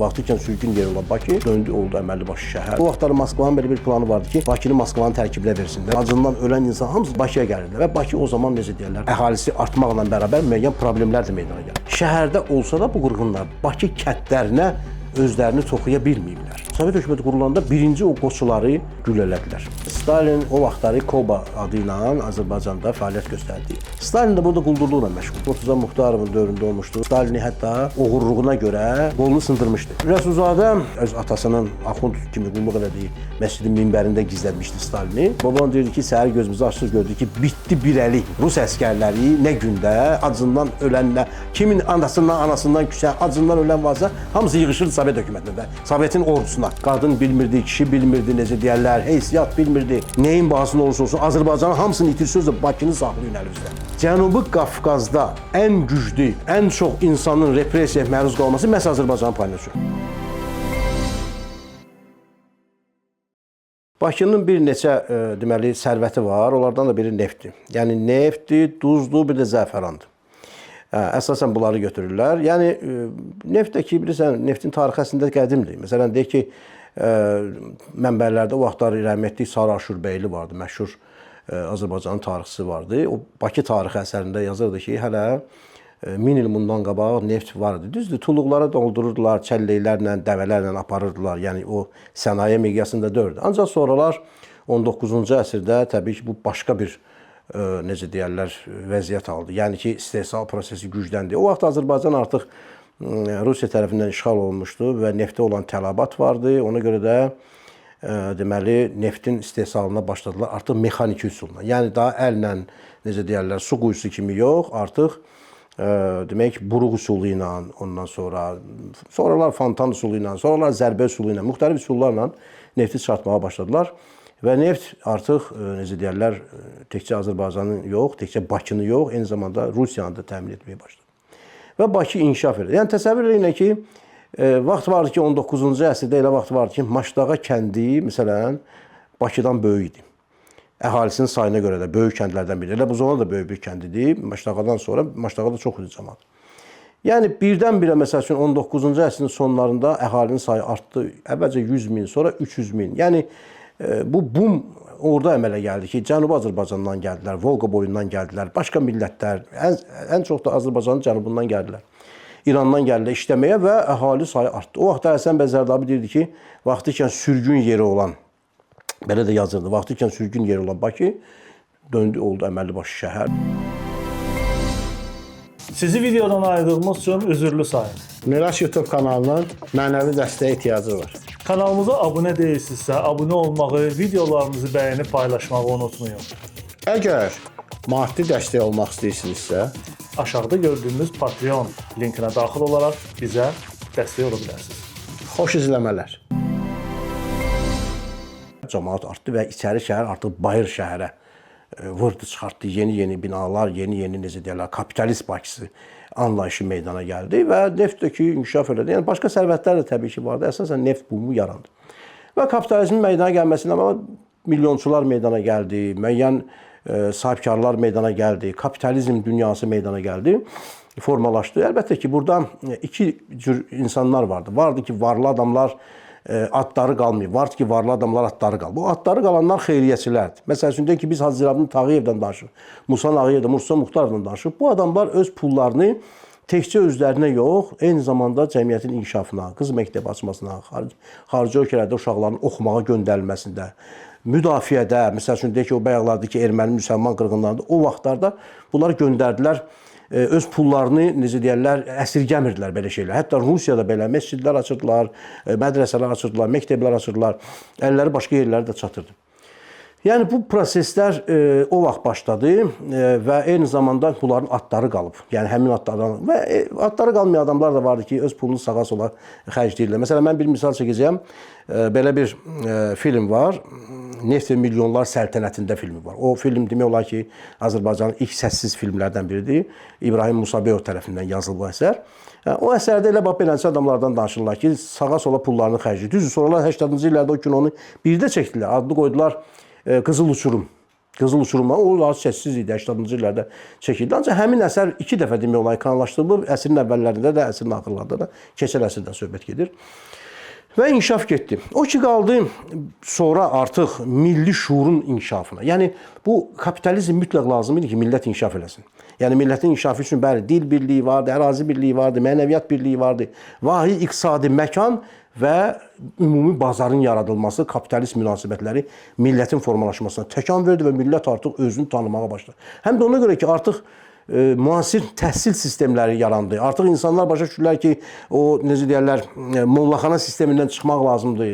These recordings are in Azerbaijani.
vaxtı sürgün yeri olan Bakı döndü oldu əməlli başlı şəhər. O vaxtlar Moskvanın belə bir planı vardı ki, Bakını Moskvanın tərkibinə versinlər. Acından ölən insan hamısı Bakıya gəlirdilər və Bakı o zaman necə deyirlər, əhalisi artmaqla bərabər müəyyən problemlər də meydana gəlir. Şəhərdə olsa da bu qırğınlar Bakı kəndlərinə özlərini toxuya bilməyiblər. Sovet hökuməti qurulanda birinci o qoçuları güllələdilər. Stalin o vaxtları Koba adı ilə Azərbaycanda fəaliyyət göstərdi. Stalin də burada quldurluqla məşğul. Murtuza Muxtarovun dövründə olmuşdu. Stalini hətta oğurluğuna görə qolunu sındırmışdı. Rəsulzadə öz atasının Axund kimi qulluq elədiyi məscidin minbərində gizlətmişdi Stalini. Babam deyirdi ki, səhər gözümüzü açdıq gördük ki, bitdi bir əli Rus əskərləri nə gündə acından ölənlə, kimin anasından küsən, acından ölən varsa hamısı yığışırdı Sovet hökumətində, Sovetin ordusuna. Qadın bilmirdi, kişi bilmirdi, necə deyərlər, heysiyyat bilmirdi. Neyin bahasında olursa olsun, Azərbaycanın hamısını itirsiniz də Bakını saxlayın əlinizdə. Cənubi Qafqazda ən güclü, ən çox insanın repressiyaya məruz qalması məhz Azərbaycanın payına düşür. Bakının bir neçə deməli sərvəti var, onlardan da biri neftdir. Yəni neftdir, duzdur, bir də zəfərandır. Əsasən bunları götürürlər. Yəni neft də ki, bilirsən, neftin tarixi əslində qədimdir. Məsələn, deyək ki, mənbələrdə o vaxtlar rəhmətli Sara Aşurbəyli vardı, məşhur Azərbaycanın tarixçisi vardı. O Bakı tarixi əsərində yazırdı ki, hələ 1000 il bundan qabaq neft vardı. Düzdür, tuluqlara doldururdular, çəlləklərlə, dəvələrlə aparırdılar. Yəni o sənaye miqyasında deyildi. Ancaq sonralar 19-cu əsrdə təbii ki, bu başqa bir necə deyərlər, vəziyyət aldı. Yəni ki, istehsal prosesi gücləndi. O vaxt Azərbaycan artıq Rusiya tərəfindən işğal olunmuşdu və neftə olan tələbat vardı. Ona görə də deməli, neftin istehsalına başladılar artıq mexaniki üsulla. Yəni daha əllə, necə deyərlər, su quyusu kimi yox, artıq demək, buruq üsulu ilə, ondan sonralar fontan üsulu ilə, sonralar zərbə üsulu ilə, müxtəlif üsullarla nefti çıxartmağa başladılar. Və neft artıq, necə deyərlər, təkcə Azərbaycanın yox, təkcə Bakını yox, eyni zamanda Rusiyanı da təmin etməyə başladı. Və Bakı inkişaf edir. Yəni, təsəvvür edin ki, vaxt vardı ki, 19-cu əsrdə elə vaxt vardı ki, Maşdağa kəndi, məsələn, Bakıdan böyük idi. Əhalisinin sayına görə də böyük kəndlərdən biri. Elə bu zaman da böyük bir kəndidir. Maşdağadan sonra, Maşdağada çox idi cəmaat. Yəni, birdən-birə, məsəl üçün, 19-cu əsrin sonlarında əhalinin sayı artdı. Əvvəlcə 100 min, sonra 300 min. Yəni, bu bum orada əmələ gəldi ki, Cənubi Azərbaycandan gəldilər, Volqa boyundan gəldilər, başqa millətlər, ən çox da Azərbaycanın cənubundan gəldilər. İrandan gəldilər işləməyə və əhali sayı artdı. O vaxtda Həsən bəy Zərdabi deyirdi ki, vaxtı sürgün yeri olan, belə də yazırdı, vaxtı sürgün yeri olan Bakı döndü oldu əməlli başlı şəhər. Sizi videodan ayırdığımız üçün üzürlü sayın. Miraç YouTube kanalının mənəvi dəstəyə ehtiyacı var. Kanalımıza abunə deyilsinizsə, abunə olmağı, videolarımızı bəyənib paylaşmağı unutmayın. Əgər maddi dəstək olmaq istəyirsinizsə, Aşağıda gördüyünüz Patreon linkinə daxil olaraq bizə dəstək ola bilərsiniz. xoş izləmələr. Cəmaat artdı və içəri şəhər artıq bayır şəhərə vurdu, çıxartdı. Yeni binalar, yeni necə deyirlər, kapitalist Bakısı anlayışı meydana gəldi və neft də ki, inkişaf elədi. Yəni, başqa sərvətlər də təbii ki, vardı. Əsasən neft bumu yarandı. Və kapitalizmin meydana gəlməsində milyonçular meydana gəldi, müəyyən sahibkarlar meydana gəldi, kapitalizm dünyası meydana gəldi, formalaşdı. Əlbəttə ki, burada iki cür insanlar vardı. Vardı ki, varlı adamlar atları qalmayıb. Vardı ki, varlı adamlar atları qalıb. Bu atları qalanlar xeyriyyəçilərdir. Məsəl üçün, deyək ki, biz Hacı Zirabdin Tağıyevdən danışırıq, Musa Ağayevdən, Murtuza Muxtarovdan danışırıq. Bu adamlar öz pullarını təkcə özlərinə yox, eyni zamanda cəmiyyətin inkişafına, qız məktəbi açmasına, xarici ölkələrdə uşaqların oxumağa göndərilməsində, müdafiədə, məsəl üçün, deyək ki, o bayaqlardakı erməni müsəlman qırğınlarında o vaxtlarda bunları göndərdilər. Öz pullarını, necə deyərlər, əsirgəmirdilər belə şeylər. Hətta Rusiyada belə məscidlər açırdılar, mədrəsələr açırdılar, məktəblər açırdılar, əlləri başqa yerlərə də çatırdı. Yəni, bu proseslər o vaxt başladı və eyni zamanda bunların atları qalıb. Yəni, həmin atlardan və atları qalmayan adamlar da vardı ki, öz pulunu sağa sola xərcləyirlər. Məsələn, mən bir misal çəkəcəyəm. Belə bir film var. Neft və Milyonlar Səltənətində filmi var. O film demək olar ki, Azərbaycanın ilk səssiz filmlərdən biridir. İbrahim Musabeyov tərəfindən yazılıb bu əsər. O əsərdə elə beləncə adamlardan danışırlar ki, sağa sola pullarını xərcləyir. Düzdür, sonralar 80-ci illərdə o kinonu birdə çəkdilər. Adını qoydular Qızıl Uçurum. Qızıl Uçurumlar o daha səssiz idi 80-cı illərdə çəkildi. Ancaq həmin əsər 2 dəfə demək olar ekranlaşdırılıb. Əsrin əvvəllərində də, əsrin axırlarında da, keçən əsrdən söhbət gedir. Və inkişaf getdi. O ki qaldı sonra artıq milli şuurun inkişafına. Yəni bu kapitalizm mütləq lazım idi ki, millət inkişaf eləsin. Yəni millətin inkişafı üçün bəli dil birliyi vardı, ərazi birliyi vardı, mənəviyyat birliyi vardı. Vahid iqtisadi məkan və ümumi bazarın yaradılması, kapitalist münasibətləri millətin formalaşmasına təkan verdi və millət artıq özünü tanımağa başladı. Həm də ona görə ki, artıq müasir təhsil sistemləri yarandı. Artıq insanlar başa düşürlər ki, o necə deyirlər, mollaxana sistemindən çıxmaq lazımdır.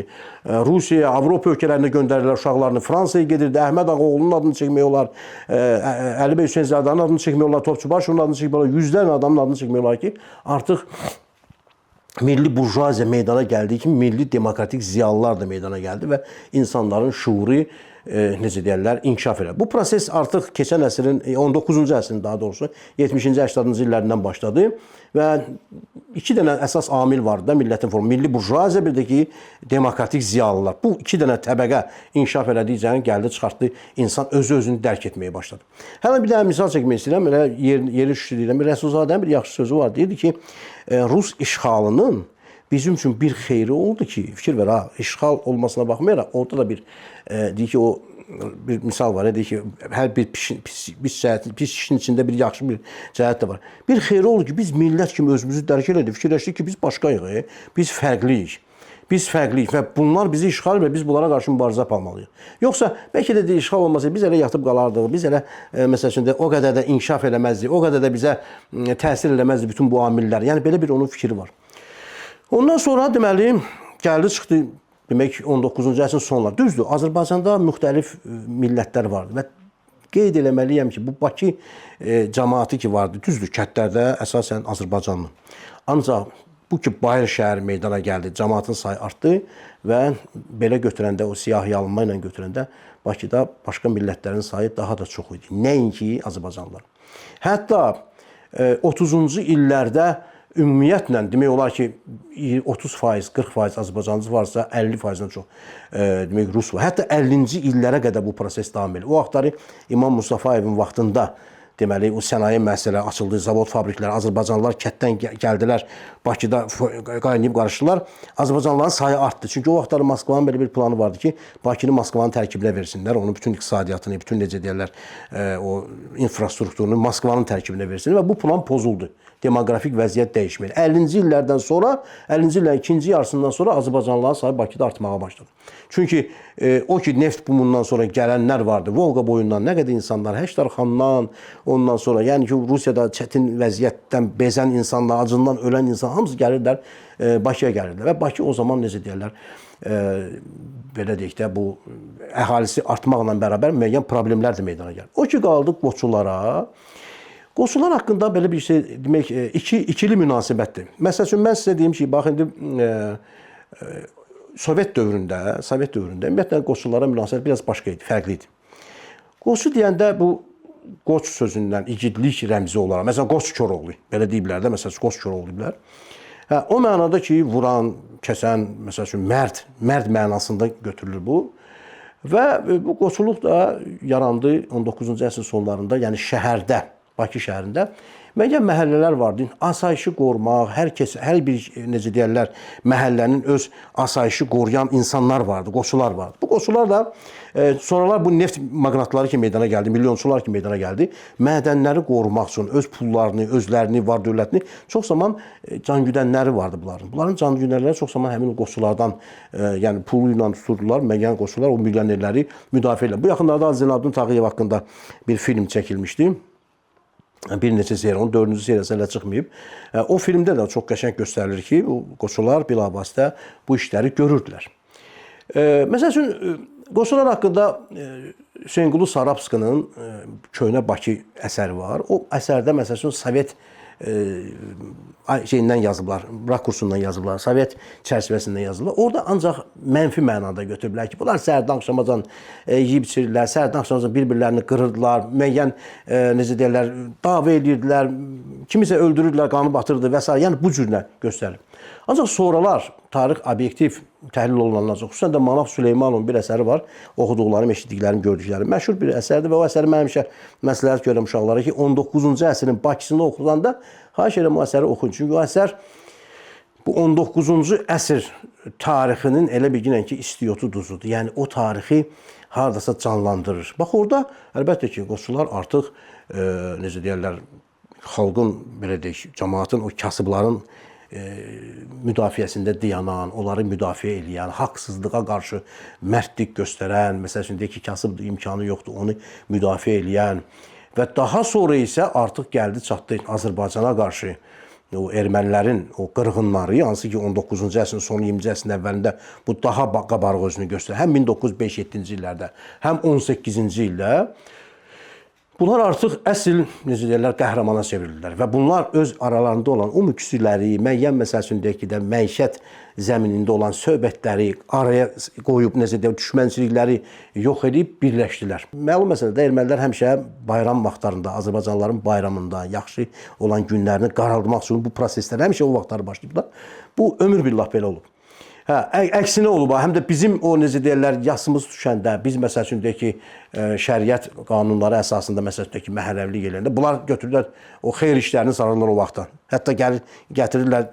Rusiyaya, Avropa ölkələrinə göndərirlər uşaqlarını. Fransaya gedirdi. Əhməd Ağaoğlunun adını çəkmək olar. Əli bəy Hüseynzadənin adını çəkmək olar. Topçubaşovun adını çəkmək olar. Yüzlərlə adamın adını çəkmək olar ki, artıq milli burjuaziya meydana gəldiyi kimi milli demokratik ziyalılar da meydana gəldi və insanların şuuru necə deyirlər, inkişaf edir. Bu proses artıq keçən əsrin 19-cu əsrin daha doğrusu 70-ci 80-cı illərindən başladı və 2 dənə əsas amil vardı da millətin formu. Milli burjuaziya, bir də ki demokratik ziyalılar. Bu 2 dənə təbəqə inkişaf elədikcə gəldi, çıxartdı, insan özünü dərk etməyə başladı. Hələ bir dənə misal çəkmək istəyirəm, elə yeri şüşür deyirəm. Rəsulzadənin bir yaxşı sözü var, deyirdi ki, Rus işğalının bizim üçün bir xeyri oldu ki, fikir ver ha, işğal olmasına baxmayaraq, orada da bir deyir ki, o bir misal var, deyir ki, hər bir pis işin içində bir yaxşı bir cəhət də var. Bir xeyri oldu ki, biz millət kimi özümüzü dərk elədik, fikirləşdik ki, biz başqayıq, biz fərqliyik. Biz fərqliyik və bunlar bizi işğal və biz bunlara qarşı mübarizə aparmalıyıq. Yoxsa bəlkə də işğal olmasaydı, biz elə yatıb qalardıq, biz elə məsəl üçün o qədər də inkişaf eləməzdik, o qədər də bizə təsir eləməzdi bütün bu amillər. Yəni belə bir onun fikri var. Ondan sonra deməli gəldi çıxdı demək 19-cu əsrin sonları. Düzdür, Azərbaycanda müxtəlif millətlər vardı və qeyd eləməliyəm ki, bu Bakı cəmaəti ki vardı, düzdür, kəndlərdə əsasən Azərbaycanlı. Ancaq bu ki Bayır şəhəri meydana gəldi, cəmaətin sayı artdı və belə götürəndə, o siyahi alınma ilə götürəndə Bakıda başqa millətlərin sayı daha da çox idi. Nəinki Azərbaycanlılar. Hətta 30-cu illərdə ümumiyyətlə demək olar ki 30%, 40% Azərbaycanlı varsa 50%-dən çox demək Rus var. Hətta 50-ci illərə qədər bu proses davam edir. O vaxtları İmam Mustafayevin vaxtında deməli o sənaye müəssisələri açıldı, zavod, fabriklər, Azərbaycanlılar kənddən gəldilər, Bakıda qaynayıb qarışdılar. Azərbaycanlıların sayı artdı. Çünki o vaxtlar Moskvanın belə bir planı vardı ki, Bakını Moskvanın tərkibinə versinlər, onun bütün iqtisadiyyatını, bütün necə deyirlər, o infrastrukturunu Moskvanın tərkibinə versinlər və bu plan pozuldu. Demoqrafik vəziyyət dəyişmir. 50-ci illərdən sonra, 50-ci illərin ikinci yarısından sonra Azərbaycanlıların sayı Bakıda artmağa başladı. Çünki o ki neft bumundan sonra gələnlər vardı, Volqa boyundan nə qədər insanlar, Həştarxandan, ondan sonra, yəni ki Rusiyada çətin vəziyyətdən bezən insanlar, acından ölən insan hamısı gəlirlər, Bakıya gəlirdilər və Bakı o zaman necə deyirlər, belə deyək də bu əhalisi artmaqla bərabər müəyyən problemlər də meydana gəlir. O ki qaldı qoçulara. Qoçular haqqında belə bir şey demək ikili münasibətdir. Məsəl üçün mən sizə deyim ki, bax indi Sovet dövründə ümumiyyətlə qoçulara münasibət biraz başqa idi, fərqli idi. Qoçu deyəndə bu qoç sözündən igidlik rəmzi olaraq, məsələn Qoç Koroğlu belə deyiblər də, məsələn Qoç Koroğlu deyiblər. O mənada ki, vuran, kəsən, məsəl üçün mərd mənasında götürülür bu. Və bu qoçuluq da yarandı 19-cu əsrin sonlarında, yəni şəhərdə, Bakı şəhərində müəyyən məhəllələr vardı. Asayişi qorumaq, hər bir necə deyirlər, məhəllənin öz asayişi qoruyan insanlar vardı, qoçular vardı. Bu qoçular da sonralar bu neft maqnatları kimi meydana gəldi, milyonçular kimi meydana gəldi. Mədənləri qorumaq üçün öz pullarını, özlərini, var dövlətini çox zaman can güdənləri vardı bunların. Bunların can güdənləri çox zaman həmin qoçulardan, yəni pulu ilə tuturdular, müəyyən qoçular o milyonerləri müdafiə edirlər. Bu yaxınlarda Zeynalabdin Tağıyev haqqında bir film çəkilmişdi. Bir neçə seriya, onun 4-cü seriyası hələ çıxmayıb. O filmdə də çox qəşəng göstərilir ki, qoçular bilavasitə bu işləri görürdülər. Məsəl üçün, qoçular haqqında Hüseynqulu Sarabskının Köhnə Bakı əsəri var. O əsərdə məsəl üçün Sovet şeyindən yazıblar, rakursundan yazıblar, Sovet çərçivəsindən yazıblar. Orada ancaq mənfi mənada götürüblər ki, bunlar səhərdən axşamacan yeyib içirdilər, səhərdən axşamacan bir-birlərini qırırdılar, müəyyən necə deyirlər, dava edirdilər, kimisə öldürürdülər, qanı batırdı və s. Yəni bu cürlə göstərir. Ancaq sonralar tarix obyektiv təhlil olunandan sonra, xüsusən də Manaf Süleymanovun bir əsəri var, oxuduqlarım, eşitdiklərim, gördüklərim. Məşhur bir əsərdir və o əsəri mən həmişə məsləhət görürəm uşaqlara ki, 19-cu əsrin Bakısını oxuyanda xahiş edirəm o əsəri oxuyun. Çünki o əsər bu 19-cu əsr tarixinin elə bilginən ki, istiyotu duzudur. Yəni o tarixi hardasa canlandırır. Bax orada əlbəttə ki, qoçular artıq necə deyirlər, xalqın belə deyək, cəmaatın, o kasıbların müdafiəsində dayanan, onları müdafiə edən, haqsızlığa qarşı mərdlik göstərən, məsəl üçün deyək ki, kasıb imkanı yoxdur, onu müdafiə edən və daha sonra isə artıq gəldi çatdı Azərbaycana qarşı o ermənilərin o qırğınları, hansı ki 19-cu əsrin sonu 20-ci əsrin əvvəlində bu daha qabarıq özünü göstərir. Həm 1905-7-ci illərdə, həm 18-ci ildə bunlar artıq əsl, necə deyirlər, qəhrəmana çevrildilər və bunlar öz aralarında olan o müksirləri, müəyyən məsəl üçün deyək ki, də məişət zəminində olan söhbətləri araya qoyub, necə deyək, düşmənçilikləri yox edib birləşdilər. Məlum məsələdə ermənilər həmişə bayram vaxtlarında, Azərbaycanlıların bayramında, yaxşı olan günlərini qaraldmaq üçün bu proseslər həmişə o vaxtlar başlayıblar. Bu ömür billah belə olub. Əksinə olub, həm də bizim o necə deyirlər, yasımız düşəndə, biz məsəl üçün deyək ki, şəriət qanunları əsasında məsəl üçün deyək ki, məhərrəmlik eləyəndə, bunlar götürürlər, o xeyir işlərini sarırlar o vaxtdan. Hətta gətirirlər,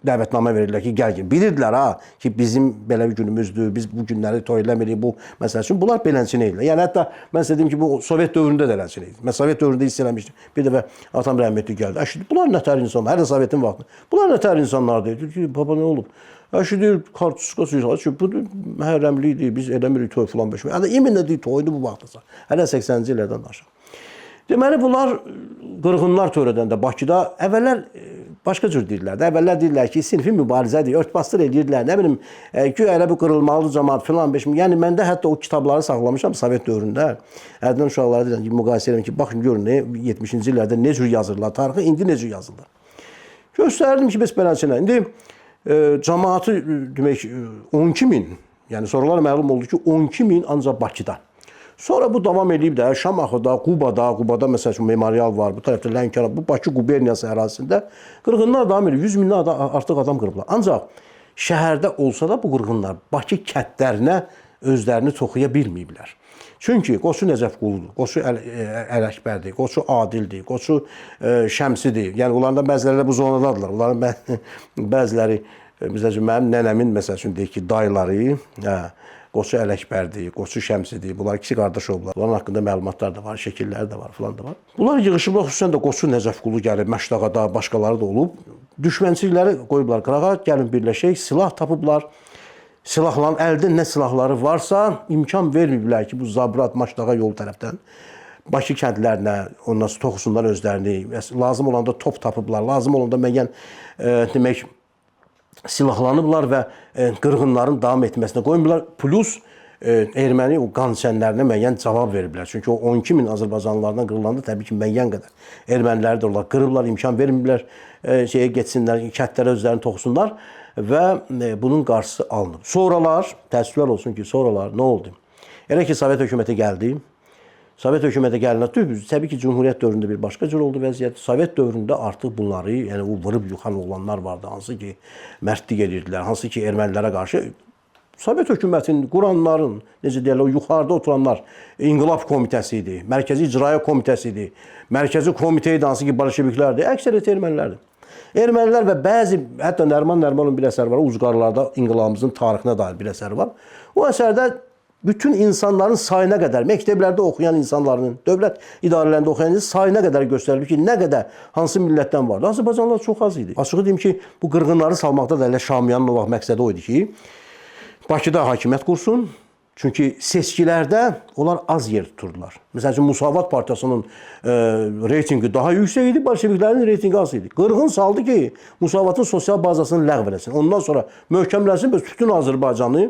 dəvətnamə verirlər ki, gəl. Bilirdilər ki, bizim belə bir günümüzdür, biz bu günləri toy eləmirik, bu məsəl üçün, bunlar belənçini edirlər. Yəni hətta mən sizə deyim ki, bu Sovet dövründə də eləçini edir. Mən Sovet dövründə hiss eləmişdim. Bir dəfə atam rəhmətli gəldi. Bunlar nətər insanlar, hər də Sovetin vaxtı. Bunlar nətər insanlar deyir ki, baba nə olub? Əşi deyir, kartuska suyuq, ki, bu məhərrəmlikdir, biz eləmirik toy filan beşmək. Yəni, yeminlə deyir, toydu bu vaxtdasa. Hələ 80-ci illərdən daşır. Deməli, bunlar qırğınlar törədəndə Bakıda əvvəllər başqa cür deyirlər də. Əvvəllər deyirlər ki, sinfi mübarizədir, örtbasdır edirdilər, nə bilim, ki, elə bir qırılmalı cəmaat filan beşmək. Yəni, məndə hətta o kitabları saxlamışam Sovet dövründə. Ərdən uşaqlara deyirəm ki, müqayisə edirəm ki, baxın, görün, 70-ci illərdə ne cür yazırlar tarixi, indi ne cür yazırlar. Göstərdim ki, bəs beləsinə. İndi cəmaatı demək 12 min, yəni sonralar məlum oldu ki 12 min ancaq Bakıda. Sonra bu davam edib də Şamaxıda, Qubada məsəl üçün memorial var, bu tərəfdə Lənkəran, bu Bakı quberniyası ərazisində qırğınlar davam edir. 100 mindən artıq adam qırıblar. Ancaq şəhərdə olsa da bu qırğınlar Bakı kəndlərinə özlərini toxuya bilməyiblər. Çünki Qoçu Nəcəfquludur, Qoçu Ələkbərdir, Qoçu Adildir, Qoçu Şəmsidir. Yəni onlardan bəziləri bu zonadadırlar. Onların bəziləri, məsəl üçün mənim nənəmin məsəl üçün deyək ki, dayıları, Qoçu Ələkbərdir, Qoçu Şəmsidir. Bunlar ikisi qardaş olublar. Bunların haqqında məlumatlar da var, şəkilləri də var, filan da var. Bunlar yığışıblar, xüsusən də Qoçu Nəcəfqulu gəlib, Məşdağada, başqaları da olub. Düşmənçilikləri qoyublar qırağa, gəlin birləşək, silah tapıblar. Silahların əldə nə silahları varsa imkan verməyiblər ki, bu Zabrat, Maşdağa yolu tərəfdən Bakı kəndlərinə ondan sonra toxusunlar özlərini. Lazım olanda top tapıblar, lazım olanda müəyyən demək silahlanıblar və qırğınların davam etməsinə qoymurlar. Plus erməni o qan içənlərinə müəyyən cavab veriblər. Çünki o 12 min Azərbaycanlılardan qırılanda təbii ki, müəyyən qədər erməniləri də onlar qırıblar, imkan verməyiblər şeyə getsinlər, kəndlərə özlərini toxusunlar. Və bunun qarşısı alınıb. Sonralar, təəssüflər olsun ki, sonralar nə oldu? Elə ki, Sovet hökuməti gəldi. Sovet hökuməti gəlinə, təbii ki, Cumhuriyyət dövründə bir başqa cür oldu vəziyyət. Sovet dövründə artıq bunları, yəni o vırıb yuxan oğlanlar vardı, hansı ki, mərdlik edirdilər, hansı ki, ermənilərə qarşı. Sovet hökumətinin quranların, necə deyirlər, o yuxarıda oturanlar, İnqilab Komitəsi idi, Mərkəzi İcraiyyə Komitəsi idi, Mərkəzi Komitə idi, hansı ki, bolşeviklərdir, əksəriyyət ermənilərdir. Ermənilər və bəzi, hətta Nəriman Nərimanovun bir əsəri var, Ucqarlarda inqilabımızın tarixinə dair bir əsəri var. O əsərdə bütün insanların sayına qədər, məktəblərdə oxuyan insanların, dövlət idarələrində oxuyan sayına qədər göstərilib ki, nə qədər, hansı millətdən vardı. Azərbaycanlılar çox az idi. Açığı deyim ki, bu qırğınları salmaqda da elə Şamiyanın o vaxt məqsədi o idi ki, Bakıda hakimiyyət qursun. Çünki seçkilərdə onlar az yer tuturdular. Məsəl üçün, Müsavat Partiyasının reytingi daha yüksək idi, bolşeviklərin reytingi az idi. Qırğın saldı ki, Müsavatın sosial bazasını ləğv eləsin. Ondan sonra möhkəmləsin və bütün Azərbaycanı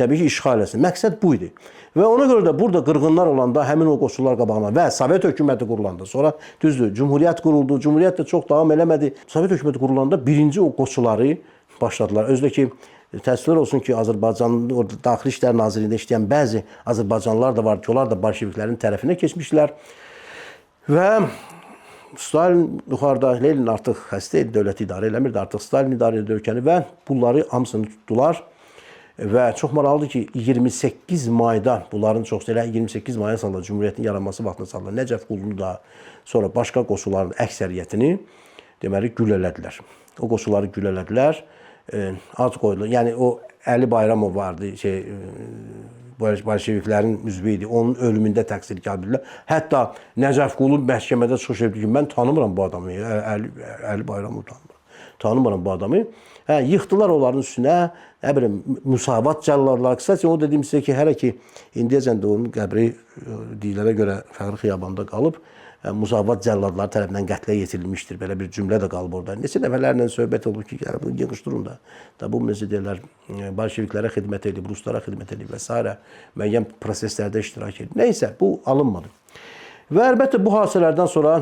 təbii ki, işğal eləsin. Məqsəd bu idi. Və ona görə də burada qırğınlar olanda həmin o qoçular qabağına və Sovet hökuməti qurulanda, sonra düzdür, Cumhuriyyət quruldu, Cumhuriyyət də çox davam eləmədi. Sovet hökuməti qurulanda birinci o qoçuları başladılar. Özdə ki, təəssüflər olsun ki, Azərbaycanın orada Daxili İşlər Nazirliyində işləyən bəzi Azərbaycanlılar da var ki, onlar da bolşeviklərin tərəfinə keçmişlər. Və Stalin yuxarıda, Lenin artıq xəstə idi, dövləti idarə eləmirdi, artıq Stalin idarə edirdi ölkəni və bunları hamısını tutdular. Və çox maraqlıdır ki, 28 mayda bunların çoxsu elə 28 maya salınır Cümhuriyyətin yaranması vaxtında salınır. Nəcəf Qulunu da, sonra başqa qoşulların əksəriyyətini deməli güllələdilər. O qoşulları güllələdilər, ad qoydular. Yəni o Əli Bayramov vardı, bolşeviklərin üzvü idi. Onun ölümündə təqsirkar bilirlər. Hətta Nəcəf Qulu məhkəmədə çıxış etdi ki, mən tanımıram bu adamı. Əli Bayramov tanımıram bu adamı. Yıxdılar onların üstünə, nə bilim, müsavat cəllarlar. Qısaca o dediyim sizə ki, hələ ki, indiyəcən də onun qəbri deyilənə görə Fəxri Xiyabanda qalıb, müsavat cəlladları tərəfindən qətlə yetirilmişdir. Belə bir cümlə də qalıb orada. Neçə dəfələrlə söhbət olub ki, bunu yığışdırın da. Bu necə deyirlər, bolşeviklərə xidmət edib, ruslara xidmət edib və s. müəyyən proseslərdə iştirak edib. Nəysə, bu alınmadı. Və əlbəttə bu hadisələrdən sonra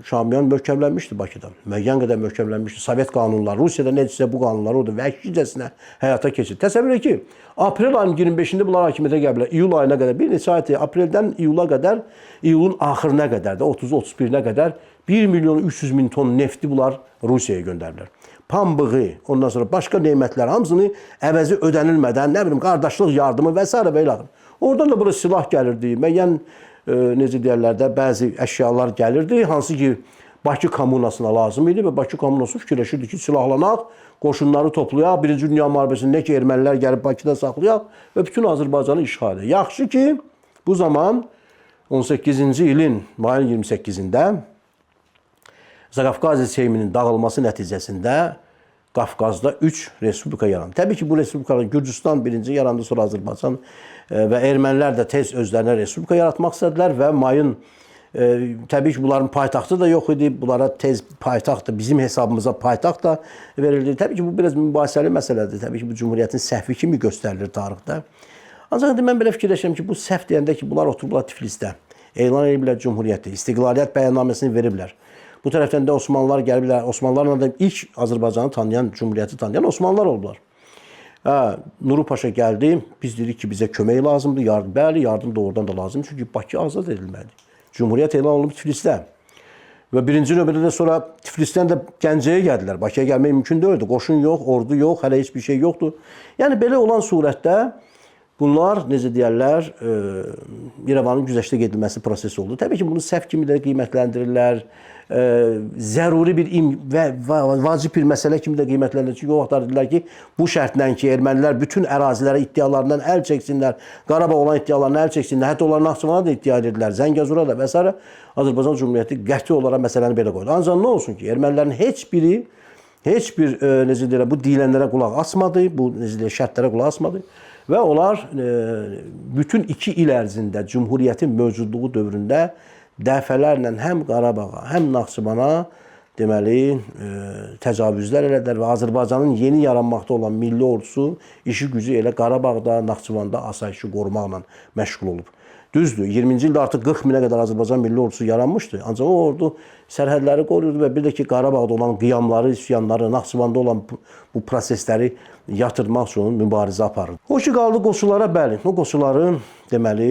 Şamiyan möhkəmlənmişdi Bakıda. Müəyyən qədər möhkəmlənmişdi. Sovet qanunları, Rusiyada necəsə bu qanunlar orada vəhşicəsinə həyata keçir. Təsəvvür edin ki, aprel ayının 25-də bunlar hakimiyyətə gəliblər. İyul ayına qədər, bir neçə ay, apreldən iyula qədər, iyulun axırına qədər də, 30-31-nə qədər 1.300.000 ton nefti bunlar Rusiyaya göndərdilər. Pambığı, ondan sonra başqa nemətlər hamısını əvəzi ödənilmədən, nə bilim, qardaşlıq yardımı və s. və ilaxır. Oradan da bura silah gəlirdi, müəyyən necə deyərlər də, bəzi əşyalar gəlirdi, hansı ki, Bakı kommunasına lazım idi və Bakı kommunası fikirləşirdi ki, silahlanaq, qoşunları toplayaq, Birinci Dünya müharibəsində ki, ermənilər gəlib Bakıda saxlayaq və bütün Azərbaycanı işğal edək. Yaxşı ki, bu zaman 18-ci ilin mayın 28-də Zaqafqazi Seyminin dağılması nəticəsində Qafqazda 3 respublika yarandı. Təbii ki, bu respublikalar Gürcüstan birinci yarandı, sonra Azərbaycan və ermənilər də tez özlərinə respublika yaratmaq istədilər və mayın, təbii ki, bunların paytaxtı da yox idi. Bunlara tez paytaxt da, bizim hesabımıza paytaxt da verildi. Təbii ki, bu biraz mübahisəli məsələdir. Təbii ki, bu Cümhuriyyətin səhvi kimi göstərilir tarixdə. Ancaq mən belə fikirləşirəm ki, bu səhv deyəndə ki, bunlar oturublar Tiflisdə, elan ediblər Cümhuriyyəti, istiqlaliyyət bəyannaməsini veriblər. Bu tərəfdən də Osmanlılar gəliblər. Osmanlılarla da ilk Azərbaycanı tanıyan, Cümhuriyyəti tanıyan Osmanlılar oldular. Nuru Paşa gəldi, biz dedik ki, bizə kömək lazımdır, yardım. Bəli, yardım doğrudan da lazım, çünki Bakı azad edilməlidir. Cümhuriyyət elan olunub Tiflisdə. Və birinci növbədə də sonra Tiflisdən də Gəncəyə gəldilər. Bakıya gəlmək mümkün deyildi. Qoşun yox, ordu yox, hələ heç bir şey yoxdur. Yəni, belə olan surətdə bunlar, necə deyərlər, İrəvanın güzəştə gedilməsi prosesi oldu. Təbii ki, bunu səhv kimi də qiymətləndirirlər. Zəruri bir və vacib bir məsələ kimi də qiymətlərilir. Çünki o vaxtlar dedilər ki, bu şərtlə ki, ermənilər bütün ərazilərə iddialarından əl çəksinlər, Qarabağ olan iddialarından əl çəksinlər, hətta onlar Naxçıvana da iddia edirlər, Zəngəzura da və s. Azərbaycan Cümhuriyyəti qəti olaraq məsələni belə qoydu. Ancaq nə olsun ki, ermənilərin heç bir necə deyirlər, bu deyilənlərə qulaq asmadı, bu necə deyirlər, şərtlərə qulaq asmadı və onlar bütün 2 il ərzində Cümhuriyyətin mövcudluğu dövründə dəfələrlə həm Qarabağa, həm Naxçıvana deməli təcavüzlər elədilər və Azərbaycanın yeni yaranmaqda olan milli ordusu işi gücü elə Qarabağda, Naxçıvanda asayişi qorumaqla məşğul olub. Düzdür, 20-ci ildə artıq 40 minə qədər Azərbaycan milli ordusu yaranmışdı. Ancaq o ordu sərhədləri qoruyurdu və bir də ki, Qarabağda olan qiyamları, üsyanları, Naxçıvanda olan bu prosesləri yatırmaq üçün mübarizə aparırdı. O ki, qaldı qoşullara, bəli, o qoşulları deməli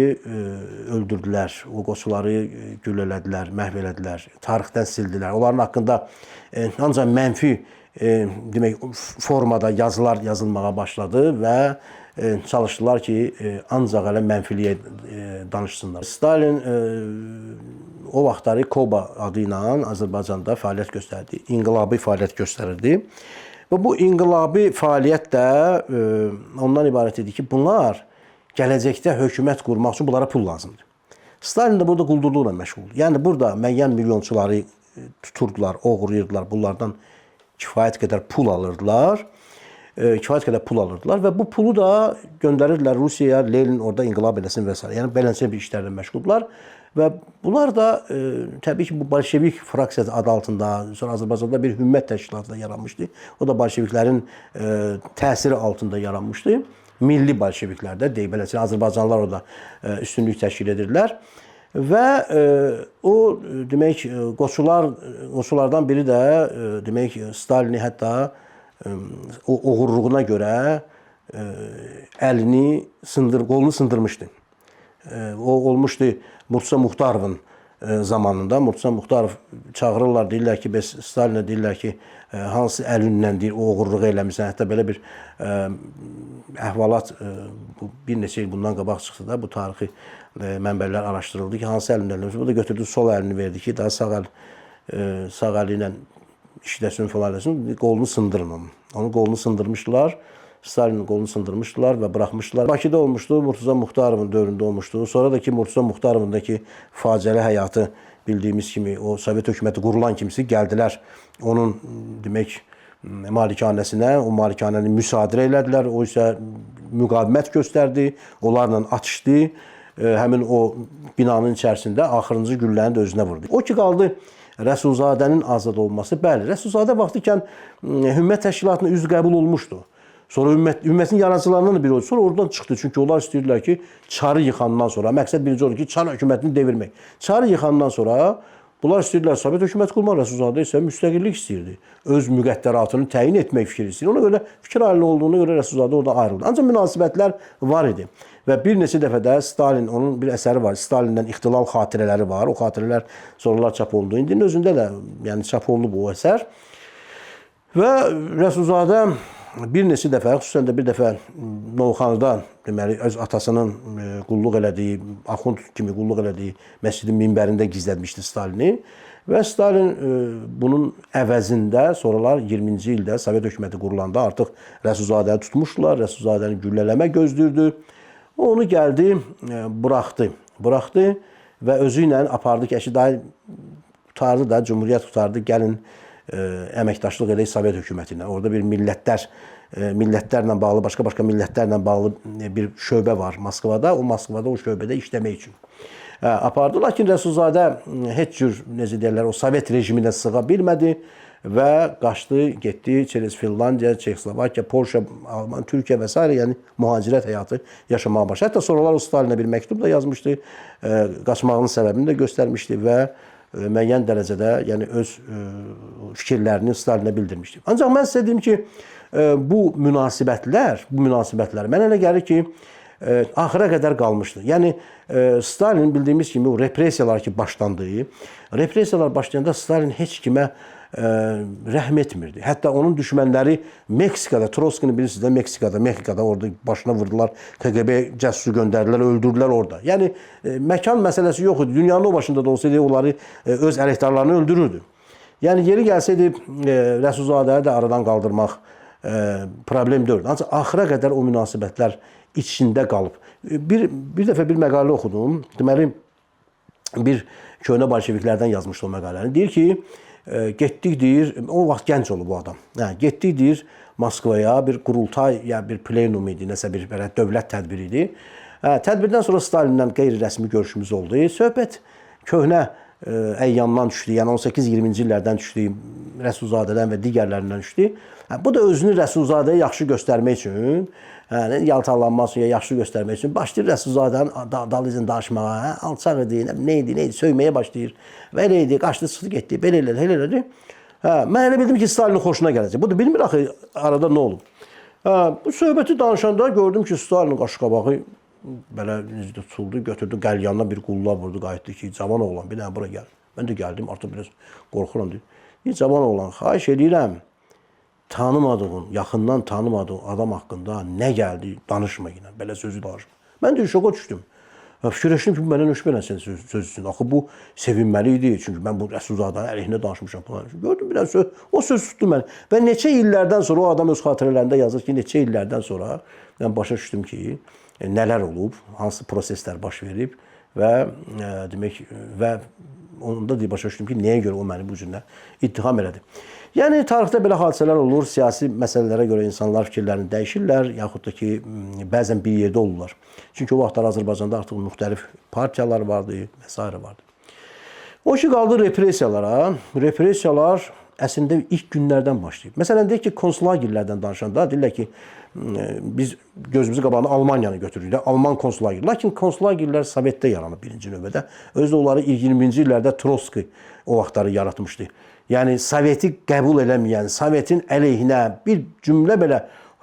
öldürdülər, o qoşulları güllələdilər, məhv elədilər, tarixdən sildilər. Onların haqqında ancaq mənfi demək, formada yazılar yazılmağa başladı və çalışdılar ki, ancaq elə mənfiliyə danışsınlar. Stalin o vaxtları Koba adı ilə Azərbaycanda fəaliyyət göstərdi, inqilabi fəaliyyət göstərirdi. Və bu inqilabi fəaliyyət də ondan ibarət idi ki, bunlar gələcəkdə hökumət qurmaq üçün bunlara pul lazımdır. Stalin də burada quldurluqla məşğuldur. Yəni, burada müəyyən milyonçuları tuturdular, oğurlayırdılar, bunlardan kifayət qədər pul alırdılar. Və bu pulu da göndərirdilər Rusiyaya, Lenin orada inqilab eləsin və s. Yəni, beləncə bir işlərlə məşğuldurlar. Və bunlar da təbii ki, bu bolşevik fraksiyası adı altında, sonra Azərbaycanda bir hümmət təşkilatı da yaranmışdı. O da bolşeviklərin təsiri altında yaranmışdı. Milli bolşeviklər də deyib, beləncə Azərbaycanlılar orada üstünlük təşkil edirlər. Və o, demək, qoşulardan biri də, demək, Stalini hətta o oğurluğuna görə əlini, qolunu sındırmışdı. O olmuşdu Mursa Muxtarovun zamanında Murtuzan Muxtarov çağırırlar, deyirlər ki, bəs Stalinə deyirlər ki, hansı əlindən deyir, o oğurluq eləmirsən. Hətta belə bir əhvalat bu bir neçə il bundan qabaq çıxdı da, bu tarixi mənbələr araşdırıldı ki, hansı əlindən eləmirsən. Bu da götürdü, sol əlini verdi ki, daha sağ əli ilə işləsin falan eləsin, qolunu sındırın onu. Onun qolunu sındırmışdılar. Stalinin qolunu sındırmışdılar və buraxmışdılar. Bakıda olmuşdu, Murtuzan Muxtarovun dövründə olmuşdu. Sonra da ki, Murtuzan Muxtarovun da ki, faciəli həyatı bildiyimiz kimi, o Sovet hökuməti qurulan kimisi gəldilər. Onun, demək, malikanəsinə, o malikanəni müsadirə elədilər. O isə müqavimət göstərdi, onlarla atışdı. Həmin o binanın içərisində axırıncı gülləni də özünə vurdu. O ki, qaldı Rəsulzadənin azad olması. Bəli, Rəsulzadə vaxtıkən Hümmət Təşkilatına üzv qəbul olmuşdu. Sonra ümmətin yaradıcılarından da biri oldu. Sonra oradan çıxdı. Çünki onlar istəyirdilər ki, Çarı yıxandan sonra, məqsəd birinci oldu ki, Çar hökumətini devirmək. Çarı yıxandan sonra bunlar istəyirdilər Sovet hökuməti qurmaq. Rəsulzadə isə müstəqillik istəyirdi. Öz müqəddəratını təyin etmək fikri istəyirdi. Ona görə fikir ayrılığı olduğuna görə Rəsulzadə orada ayrıldı. Ancaq münasibətlər var idi. Və bir neçə dəfə də Stalin, onun bir əsəri var. Stalindən ixtilal xatirələri var. O xatirələr sonralar çap olundu. İndinin özündə də yəni çap olundu bu əsər. Və Rəsulzadə bir neçə dəfə, xüsusən də bir dəfə Novxanıda, deməli, öz atasının qulluq elədiyi, Axund kimi qulluq elədiyi məscidin minbərində gizlətmişdi Stalini. Və Stalin bunun əvəzində sonralar 20-ci ildə Sovet hökuməti qurulanda artıq Rəsulzadəni tutmuşdular. Rəsulzadəni güllələmə gözləyirdi. Onu gəldi, buraxdı və özü ilə apardı ki, əşi dayı tutardı da, Cumhuriyyət tutardı, gəlin əməkdaşlıq edək Sovet hökumətinə. Orada bir millətlərlə bağlı, başqa millətlərlə bağlı bir şöbə var Moskvada. O Moskvada o şöbədə işləmək üçün apardı. Lakin Rəsulzadə heç cür, necə deyirlər, o Sovet rejiminə sığa bilmədi və qaçdı, getdi Çerez, Finlandiya, Çexoslovakiya, Polşa, Alman, Türkiyə və s. yəni mühacirət həyatı yaşamağa başladı. Hətta sonralar o Stalinə bir məktub da yazmışdı, qaçmağının səbəbini də göstərmişdi və müəyyən dərəcədə yəni öz fikirlərini Stalinə bildirmişdi. Ancaq mən sizə deyim ki, bu münasibətlər mənə elə gəlir ki, axıra qədər qalmışdı. Yəni Stalin bildiyimiz kimi o repressiyalar ki başlandı, repressiyalar başlayanda Stalin heç kimə rəhm etmirdi. Hətta onun düşmənləri Meksikada, Trotskini bilirsiniz də, Mexikada orada başına vurdular, KGB cəssusu göndərdilər, öldürdülər orada. Yəni məkan məsələsi yox idi. Dünyanın o başında da olsaydı onları öz əleyhdarlarını öldürürdü. Yəni yeri gəlsəydi Rəsulzadəni də aradan qaldırmaq problem deyildi. Ancaq axıra qədər o münasibətlər içində qalıb. Bir dəfə bir məqalə oxudum. Deməli, bir köhnə bolşeviklərdən yazmışdı o məqaləni. Deyir ki, getdik deyir, o vaxt gənc olub bu adam. Getdik deyir Moskvaya, bir qurultay, ya bir plenum idi, nəsə bir dövlət tədbiri idi. Tədbirdən sonra Stalinlə qeyri-rəsmi görüşümüz oldu. Söhbət köhnə əyyamdan düşdü, yəni 18-20-ci illərdən düşdü, Rəsulzadədən və digərlərindən düşdü. Bu da özünü Rəsulzadəyə yaxşı göstərmək üçün, yaltaqlanmaq üçün, yaxşı göstərmək üçün başlayır Rəsulzadənin dalıyla danışmağa, alçaq idi, nə idi, söyməyə başlayır. Və elə idi, qaçdı, çıxdı, getdi, belə elədi. Mən elə bildim ki, Stalinin xoşuna gələcək. Bu da bilmir axı arada nə olub. Bu söhbəti danışanda gördüm ki, Stalinin qaşı-qabağı belə tutuldu, götürdü, qəlyanına bir qulla vurdu, qayıtdı ki, cavan oğlan, bir dənə bura gəl. Mən də gəldim, artıq biraz qorxuram. Cavan oğlan, xahiş edirəm, tanımadığın, yaxından tanımadığın adam haqqında nə gəldi, danışma ilə, belə sözü danışma. Mən də şoka düşdüm. Fikirləşdim ki, bu məndən öşbələnsən sözüsün. Axı bu sevinməli idi, çünki mən bu Rəsulzadənin əleyhinə danışmışam falan. Gördüm biraz söz, o söz tutdu məni. Və neçə illərdən sonra, o adam öz xatirələrində yazır ki, neçə illərdən sonra mən başa düşdüm ki, nələr olub, hansı proseslər baş verib və demək və onda da başa düşdüm ki, nəyə görə o məni bu cürlə ittiham elədi. Yəni tarixdə belə hadisələr olur, siyasi məsələlərə görə insanlar fikirlərini dəyişirlər, yaxud da ki, bəzən bir yerdə olurlar. Çünki o vaxtlar Azərbaycanda artıq müxtəlif partiyalar vardı və s. vardı. O ki, qaldı repressiyalara. Repressiyalar əslində ilk günlərdən başlayıb. Məsələn, deyək ki, konsulagirlərdən danışanda deyirlər ki, biz gözümüzü qabağına Almaniyanı götürürük, Alman konsulagir. Lakin konsulagirlər Sovetdə yaranıb birinci növbədə. Özü də onları 20-ci illərdə Trotski o vaxtları yaratmışdı. Yəni, Soveti qəbul eləməyən, Sovetin əleyhinə bir cümlə belə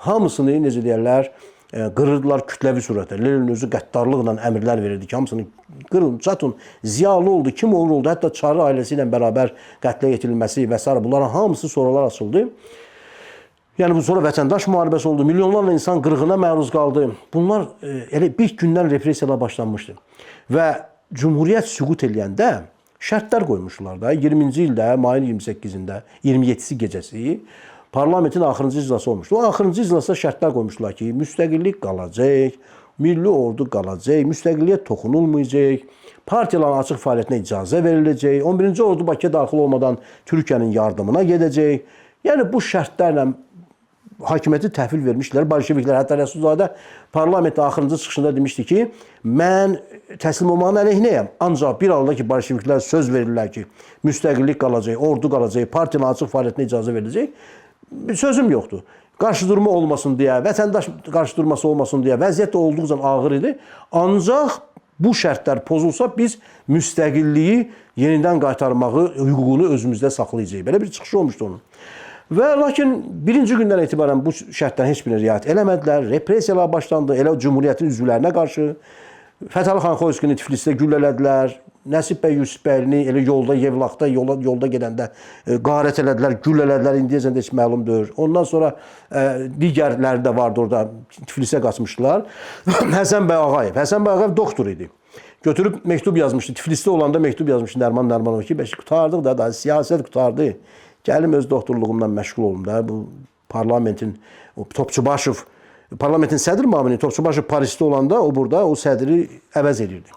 hamısını, necə deyərlər, qırırdılar kütləvi surətdə. Lenin özü qəddarlıqla əmrlər verirdi ki, hamısını qırın, çatın. Ziyalı oldu, kim olur oldu. Hətta Çarı ailəsi ilə bərabər qətlə yetirilməsi və s. bunların hamısı sonralar açıldı. Yəni bu sonra vətəndaş müharibəsi oldu. Milyonlarla insan qırğına məruz qaldı. Bunlar elə bir gündən repressiyalar başlanmışdı. Və Cumhuriyyət süqut eləyəndə şərtlər qoymuşlar da. 20-ci ildə, mayın 28-də, 27-si gecəsi parlamentin axırıncı iclası olmuşdu. O axırıncı iclasda şərtlər qoymuşlar ki, müstəqillik qalacaq, milli ordu qalacaq, müstəqilliyə toxunulmayacaq, partiyaların açıq fəaliyyətinə icazə veriləcək, 11-ci ordu Bakıya daxil olmadan Türkiyənin yardımına gedəcək. Yəni bu şərtlərlə hakimiyyəti təhvil vermişdilər Bolşeviklər. Hətta Rəsulzadə parlamentin axırıncı çıxışında demişdi ki, mən təslim olmağın əleyhinəyəm. Ancaq bir halda ki, Bolşeviklər söz verirlər ki, müstəqillik qalacaq, ordu qalacaq, partiyanın açıq fəaliyyətinə icazə veriləcək. Sözüm yoxdur. Qarşıdurma olmasın deyə, vətəndaş qarşıdurması olmasın deyə vəziyyət olduqca ağır idi. Ancaq bu şərtlər pozulsa biz müstəqilliyi yenidən qaytarmağı hüququnu özümüzdə saxlayacağıq. Belə bir çıxışı olmuşdu onun. Və lakin birinci gündən etibarən bu şərtlərin heç birinə riayət eləmədilər. Repressiyalar başlandı. Elə Cumhuriyyətin üzvlərinə qarşı. Fətəli xan Xoyskini Tiflisdə güllələdilər. Nəsib bəy Yusifbəyli elə yolda, Yevlaxda, yolda gedəndə qarət elədilər, güllələdilər. İndiyəcən də heç məlumdur. Ondan sonra digərləri də vardı orada. Tiflisə qaçmışdılar. Həsən bəy Ağayev. Həsən bəy Ağayev doktor idi. Götürüb məktub yazmışdı. Tiflisdə olanda məktub yazmışdı Nərman Nərmanov ki, qurtardıq da, siyasət qurtardı. Gəlim öz doktorluğumdan məşğul olum da. Bu parlamentin Topçubaşov, parlamentin sədr müavini Topçubaşov Parisdə olanda o burada o sədri əvəz edirdi.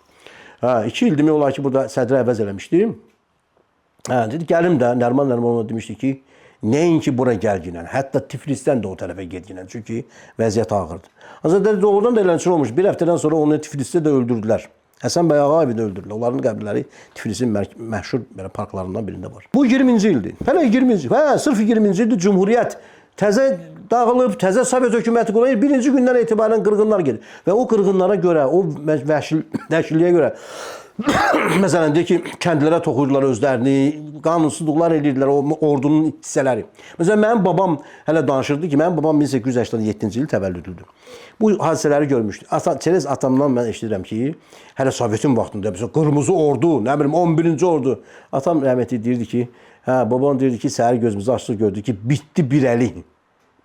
2 il demək olar ki, burada sədri əvəz eləmişdi. Dedi, gəlim də Nərman Nərmanova demişdi ki, nəinki bura gəlginən, hətta Tiflisdən də o tərəfə gedginən. Çünki vəziyyət ağırdır. Ancaq doğrudan da eləncə olmuş. Bir həftədən sonra onu Tiflisdə də öldürdülər. Həsən bəy Ağayevi də öldürürlər. Onların qəbirləri Tiflisin məşhur parklarından birində var. Bu 20-ci ildir. Hələ 20-ci. Sırf 20-ci ildir Cumhuriyyət təzə dağılıb, təzə Sovet hökuməti qurulur. Birinci gündən etibarən qırğınlar gedir. Və o qırğınlara görə, o vəhşiliyə görə məsələn deyir ki, kəndlərə toxuyurlar özlərini, qanunsuzluqlar edirdilər o ordunun hissələri. Məsələn, mənim babam hələ danışırdı ki, mənim babam 1887-ci il təvəllüdüdür. Bu hadisələri görmüşdü. Çerez atamdan mən eşidirəm ki, hələ Sovetin vaxtında, qırmızı ordu, nə bilim 11-ci ordu. Atam rəhmətli deyirdi ki, babam deyirdi ki, səhər gözümüzü açdıq gördük ki, bitdi bir əli.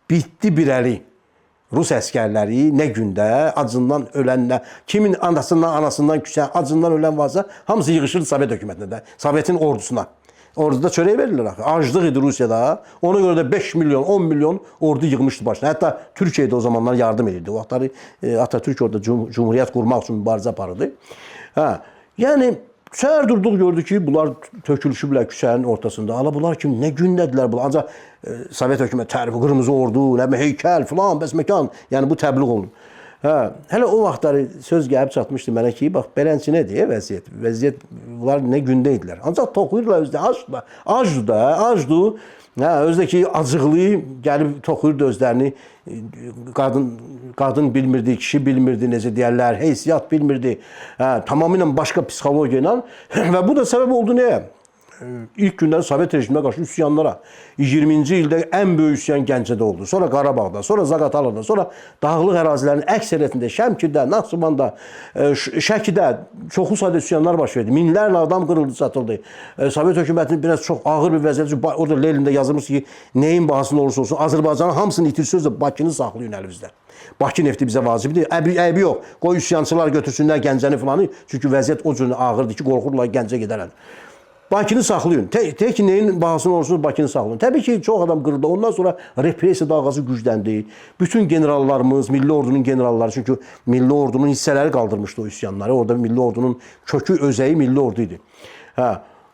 Bitdi bir əli. Rus əskərləri nə gündə acından ölənlə, kimin anasından küsən, acından ölən varsa, hamısı yığışırdı Sovet hökumətinə də, Sovetin ordusuna. Orduda çörək verirlər axı. Aclıq idi Rusiyada. Ona görə də 5 milyon, 10 milyon ordu yığmışdı başına. Hətta Türkiyə də o zamanlar yardım edirdi. O vaxtları Atatürk orada Cumhuriyyət qurmaq üçün mübarizə aparırdı. Yəni səhər durduq gördük ki, bunlar tökülüşüblər küçənin ortasında. Ala bunlar kim? Nə gündədirlər bunlar? Ancaq Sovet hökuməti tərifi, qırmızı ordu, nə heykəl filan, bəs məkan. Yəni bu təbliğ olunur. Hələ o vaxtları söz gəlib çatmışdı mənə ki, bax belənçi nədir vəziyyət? Vəziyyət bunlar nə gündə idilər. Ancaq toxuyurlar özdə, acdır. Özdəki acıqlı gəlib toxuyurdu özlərini. Qadın bilmirdi, kişi bilmirdi, necə deyərlər, heysiyyat bilmirdi. Tamamilə başqa psixologiya ilə və bu da səbəb oldu nəyə? İlk gündən Sovet rejiminə qarşı üsyanlara. 20-ci ildə ən böyük üsyan Gəncədə oldu. Sonra Qarabağda, sonra Zaqatalada, sonra dağlıq ərazilərin əksəriyyətində, Şəmkirdə, Naxçıvanda, Şəkidə çoxlu sayda üsyanlar baş verdi. Minlərlə adam qırıldı, satıldı. Sovet hökumətinin biraz çox ağır bir vəziyyəti. Orada Lenində yazılmış ki, nəyin bahasında olursa olsun, Azərbaycanın hamısını itirsizsə Bakını saxlayın əlimizdə. Bakı nefti bizə vacibdir. Əbi yox. Qoy üsyançılar götürsünlər Gəncəni filanı. Çünki vəziyyət o cür ağırdır ki, qorxurlar Gəncə gedərlər. Bakını saxlayın. Tək ki, neyin bahasına olursunuz, Bakını saxlayın. Təbii ki, çox adam qırıldı. Ondan sonra repressiya dalğası gücləndi. Bütün generallarımız, milli ordunun generalları, çünki milli ordunun hissələri qaldırmışdı o üsyanları. Orada milli ordunun kökü, özəyi milli ordu idi.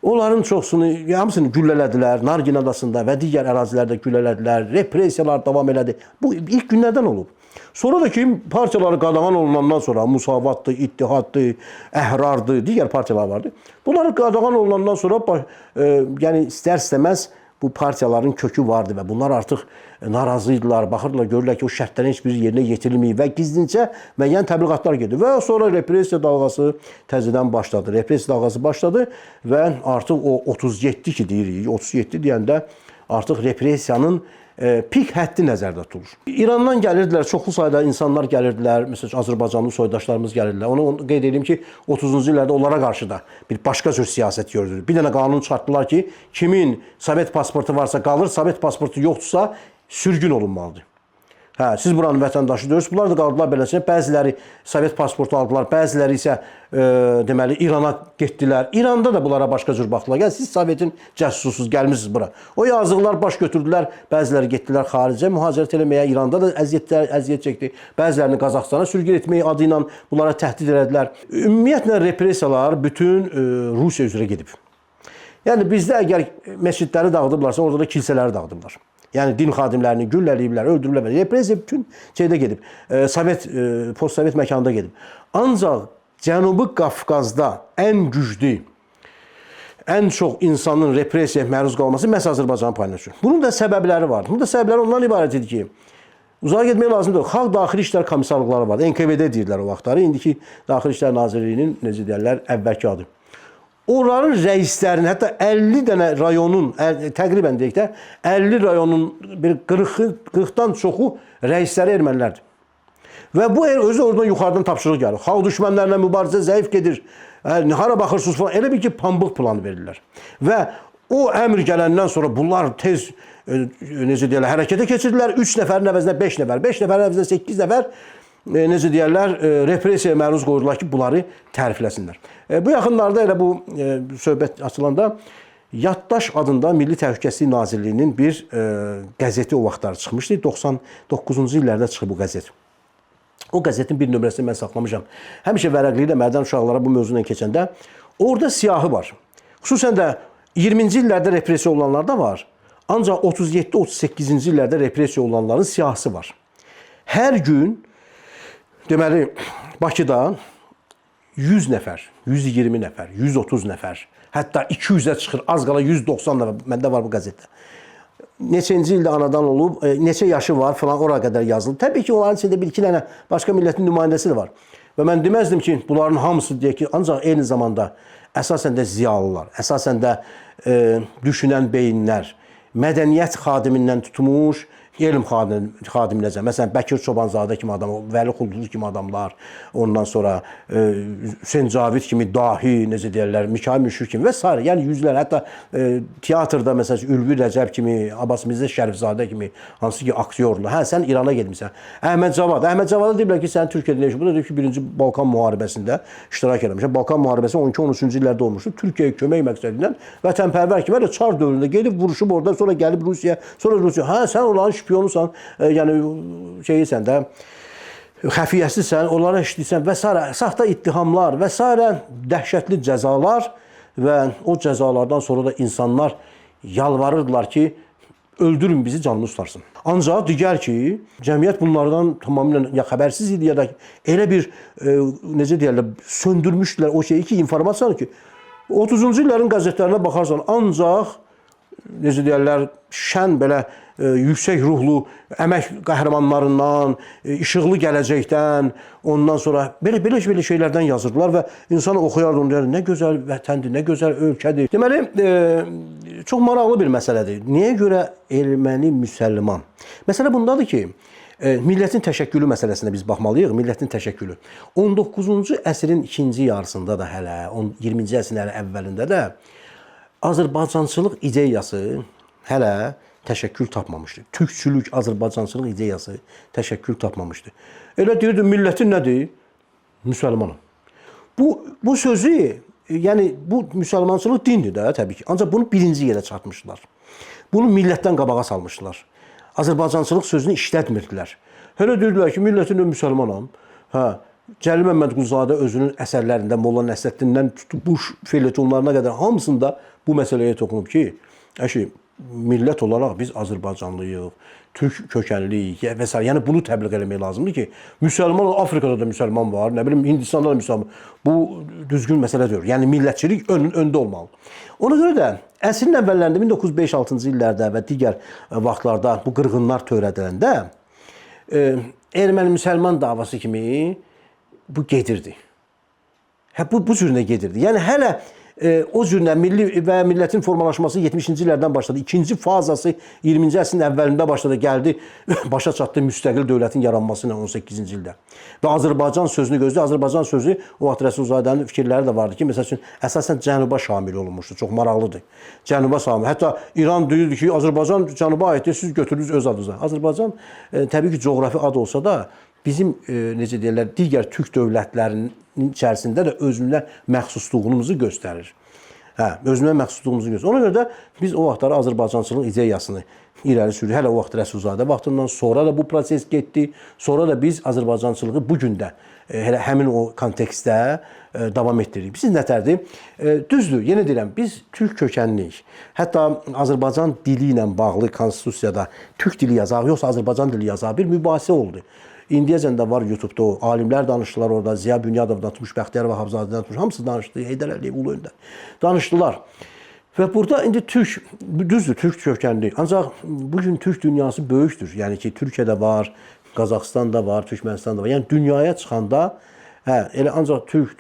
Onların çoxsunu, hamısını güllələdilər. Nargin adasında və digər ərazilərdə güllələdilər. Repressiyalar davam elədi. Bu ilk günlərdən olub. Sonra da ki, partiyaları qadağan olunandan sonra Musavatdır, İttihaddır, Əhrardır, digər partiyalar vardı. Bunları qadağan olunandan sonra yəni istər-istəməz bu partiyaların kökü vardı və bunlar artıq narazı idilər, baxırdılar, görürlər ki, o şərtlərin heç biri yerinə yetirilməyib və gizlincə müəyyən təbliğatlar gedir. Və sonra repressiya dalğası təzədən başladı. Repressiya dalğası başladı və artıq o 37 ki deyirik, 37 deyəndə artıq repressiyanın pik həddi nəzərdə tutulur. İrandan gəlirdilər, çoxlu sayda insanlar gəlirdilər, məsələn Azərbaycanlı soydaşlarımız gəlirdilər. Onu qeyd edeyim ki, 30-cu illərdə onlara qarşı da bir başqa cür siyasət yürüdülür. Bir dənə qanun çıxartdılar ki, kimin Sovet pasportu varsa qalır, Sovet pasportu yoxdursa sürgün olunmalıdır. Hə, siz buranın vətəndaşı deyilsiniz. Bunlar da qaldılar beləsinə. Bəziləri Sovet pasportu aldılar, bəziləri isə deməli İrana getdilər. İranda da bunlara başqa cür baxdılar. Yəni siz Sovetin cəsussunuz, gəlmisiniz bura. O yazıqlar baş götürdülər, bəziləri getdilər xaricə mühacirət eləməyə. İranda da əziyyət çəkdi. Bəzilərini Qazaxstana sürgün etmək adı ilə bunlara təhdid elədilər. Ümumiyyətlə repressiyalar bütün Rusiya üzrə gedib. Yəni bizdə əgər məscidləri dağıdıblarsa, orada da kilsələri dağıdıblar. Yəni din xadimlərini güllələyiblər, öldürüblər. Repressiya bütün şeydə gedib. Postsovet məkanda gedib. Ancaq Cənubi Qafqazda ən güclü, ən çox insanın repressiyaya məruz qalması məhz Azərbaycanın payına düşür. Bunun da səbəbləri var. Bunun da səbəbləri ondan ibarət idi ki, uzağa getmək lazımdır. Xalq Daxili İşlər Komissarlıqları vardı. NKVD deyirlər o vaxtları. İndiki Daxili İşlər Nazirliyinin, necə deyərlər, əvvəlki adı. Onların rəislərinin, hətta 50 dənə rayonun, təqribən deyək də, 50 rayonun bir 40-dan çoxu rəisləri ermənilərdir. Və bu özü oradan yuxarıdan tapşırıq gəlir. Xalq düşmənlərlə mübarizə zəif gedir. Hara baxırsınız falan. Elə bir ki, pambıq planı verirlər. Və o əmr gələndən sonra bunlar tez, necə deyərlər, hərəkətə keçirdilər. 3 nəfərin əvəzinə 5 nəfər, 5 nəfərin əvəzinə 8 nəfər, necə deyərlər, repressiyaya məruz qoyurlar ki, bunları tərifləsinlər. Bu yaxınlarda elə bu söhbət açılanda Yaddaş adında Milli Təhlükəsizlik Nazirliyinin bir qəzeti o vaxtlar çıxmışdı. 99-cu illərdə çıxıb bu qəzet. O qəzetin bir nömrəsini mən saxlamışam. Həmişə vərəqliylə mədən uşaqlara bu mövzu ilə keçəndə orada siyahı var. Xüsusən də 20-ci illərdə repressiya olunanlar da var. Ancaq 37-38-ci illərdə repressiya olunanların siyahısı var. Hər gün deməli Bakıda 100 nəfər, 120 nəfər, 130 nəfər, hətta 200-ə çıxır, az qala 190 nəfər, məndə var bu qəzetdə. Neçənci ildə anadan olub, neçə yaşı var falan ora qədər yazılıb. Təbii ki, onların içində bir-iki dənə başqa millətin nümayəndəsi də var. Və mən deməzdim ki, bunların hamısı deyək ki, ancaq eyni zamanda əsasən də ziyalılar, əsasən də düşünən beyinlər, mədəniyyət xadimindən tutmuş, elm xadiminəcən, məsələn, Bəkir Çobanzadə kimi adam, Vəli Xulduz kimi adamlar, ondan sonra Hüseyn Cavid kimi dahi, necə deyərlər, Mikail Müşür kimi və s. Yəni yüzlər, hətta teatrda məsələn, Ülvi Rəcəb kimi, Abbas Mirzə Şərifzadə kimi, hansı ki, aktyorlar. Hə, sən İrana gedmirsən. Əhməd Cavada deyiblər ki, sən Türkiyədə yaşayıb. Bu da deyib ki, 1-ci Balkan müharibəsində iştirak eləmişəm. Balkan müharibəsi 12-13-cü illərdə olmuşdu. Türkiyəyə kömək məqsədindən vətənpərvər kimi, çar dövründə gedib vuruşub orada, sonra gəlib Rusiya, sonra Rusiya. Hə, sən onların şpiyonusan, yəni şeysən də, xəfiyyəsisən, onlara işləyirsən və s. saxta ittihamlar və s. dəhşətli cəzalar və o cəzalardan sonra da insanlar yalvarırdılar ki, öldürün bizi, canımız tutarsın. Ancaq digər ki, cəmiyyət bunlardan tamamilə ya xəbərsiz idi, ya da elə bir, necə deyərlər, söndürmüşdülər o şeyi ki, informasiyanı ki, 30-cu illərin qəzetlərinə baxarsan, ancaq, necə deyərlər, şən belə yüksək ruhlu əmək qəhrəmanlarından, işıqlı gələcəkdən, ondan sonra belə şeylərdən yazırdılar və insanı oxuyardı, onu deyirdi, nə gözəl vətəndir, nə gözəl ölkədir. Deməli, çox maraqlı bir məsələdir. Niyə görə erməni müsəlman? Məsələ bundadır ki, millətin təşəkkülü məsələsinə biz baxmalıyıq, millətin təşəkkülü. 19-cu əsrin ikinci yarısında da hələ, 20-ci əsrin əvvəlində də Azərbaycançılıq ideyası hələ təşəkkül tapmamışdı. Türkçülük, Azərbaycançılıq ideyası təşəkkül tapmamışdı. Elə deyirdi, millətin nədir? Müsəlmanım. Bu sözü, yəni bu müsəlmançılıq dindir də təbii ki. Ancaq bunu birinci yerə çatmışdılar. Bunu millətdən qabağa salmışdılar. Azərbaycançılıq sözünü işlətmirdilər. Elə deyirdilər ki, millətin müsəlmanam. Hə, Cəlil Məmmədquluzadə özünün əsərlərində Molla Nəsrəddindən tutub bu felyetonlarına qədər hamısında bu məsələyə toxunub ki, millət olaraq biz Azərbaycanlıyıq, Türk kökənliyik və s. Yəni bunu təbliğ eləmək lazımdır ki, müsəlman, Afrikada da müsəlman var, nə bilim, Hindistanda da müsəlman. Bu düzgün məsələ deyil. Yəni millətçilik öndə olmalı. Ona görə də əsrin əvvəllərində 1905-6-cı illərdə və digər vaxtlarda bu qırğınlar törədiləndə erməni-müsəlman davası kimi bu gedirdi. Bu cürünə gedirdi. Yəni hələ o cürlə milli və millətin formalaşması 70-ci illərdən başladı. İkinci fazası 20-ci əsrin əvvəlində başladı, gəldi, başa çatdı müstəqil dövlətin yaranması ilə 18-ci ildə. Və Azərbaycan sözünü gözləyir. Azərbaycan sözü o vaxt Rəsulzadənin fikirləri də vardı ki, məsəl üçün əsasən Cənuba şamil olunmuşdu. Çox maraqlıdır. Cənuba şamil. Hətta İran deyirdi ki, Azərbaycan Cənuba aiddir, siz götürürüz öz adınıza. Azərbaycan təbii ki, coğrafi ad olsa da bizim necə deyirlər, digər türk dövlətlərinin içərisində də özünə məxsusluğumuzu göstərir. Özünə məxsusluğumuzu göstərir. Ona görə də biz o vaxtlar Azərbaycançılıq ideyasını irəli sürüyoruz. Hələ o vaxt Rəsulzadə vaxtından sonra da bu proses getdi. Sonra da biz Azərbaycançılığı bu gün də həmin o kontekstdə davam etdiririk. Biz nətərdir? Düzdür, yenə deyirəm, biz türk kökənliyik. Hətta Azərbaycan dili ilə bağlı konstitusiyada türk dili yazaq, yoxsa Azərbaycan dili yazaq bir mübahisə oldu. İndiyəcən də var YouTube-da o. Alimlər danışdılar orada. Ziya Bünyadovdan tutmuş, Bəxtiyar Vahabzadədən tutmuş. Hamısı danışdı. Heydər Əliyev, Ulu Öndər. Danışdılar. Və burada indi türk, düzdür, türk kökənli. Ancaq bugün türk dünyası böyükdür. Yəni ki, Türkiyədə var, Qazaxıstanda var, Türkmənistan da var. Yəni dünyaya çıxanda elə ancaq türk,